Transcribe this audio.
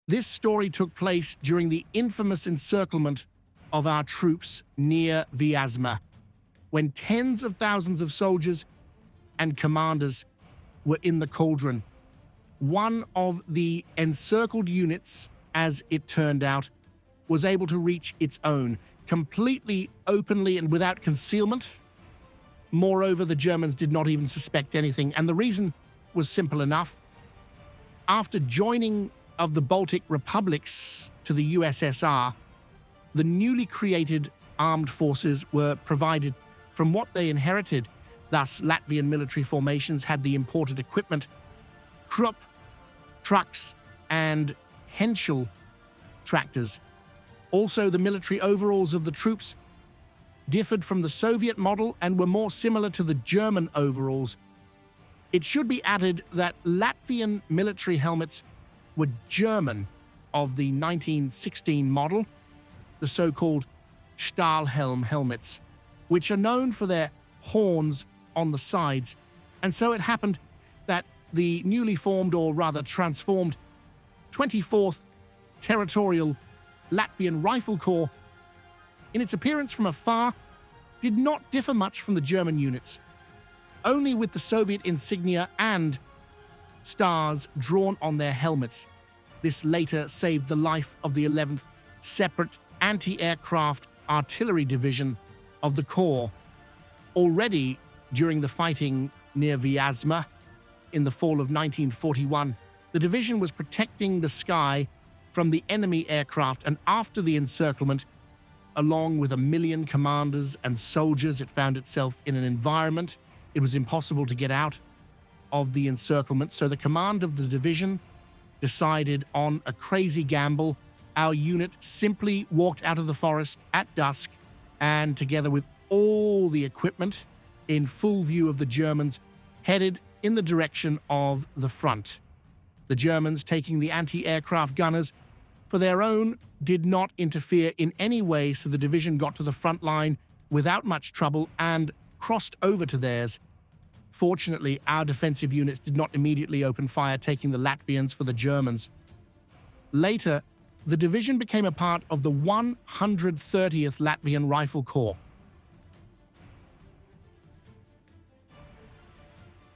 This story took place during the infamous encirclement of our troops near Vyazma, when tens of thousands of soldiers and commanders were in the cauldron. One of the encircled units, as it turned out, was able to reach its own, completely openly and without concealment. Moreover, the Germans did not even suspect anything, and the reason was simple enough. After joining of the Baltic republics to the USSR, the newly created armed forces were provided from what they inherited. Thus, Latvian military formations had the imported equipment, Krupp trucks and Henschel tractors. Also, the military overalls of the troops differed from the Soviet model and were more similar to the German overalls. It should be added that Latvian military helmets were German of the 1916 model, the so-called Stahlhelm helmets, which are known for their horns on the sides. And so it happened that the newly formed, or rather transformed, 24th Territorial Latvian Rifle Corps, in its appearance from afar, did not differ much from the German units, only with the Soviet insignia and stars drawn on their helmets. This later saved the life of the 11th Separate Anti-Aircraft Artillery Division of the Corps. Already during the fighting near Vyazma in the fall of 1941, the division was protecting the sky from the enemy aircraft, and after the encirclement, along with 1 million commanders and soldiers, it found itself in an environment it was impossible to get out of the encirclement. So the command of the division decided on a crazy gamble. Our unit simply walked out of the forest at dusk, and together with all the equipment in full view of the Germans, headed in the direction of the front. The Germans, taking the anti-aircraft gunners for their own, did not interfere in any way, so the division got to the front line without much trouble and crossed over to theirs. Fortunately, our defensive units did not immediately open fire, taking the Latvians for the Germans. Later, the division became a part of the 130th Latvian Rifle Corps,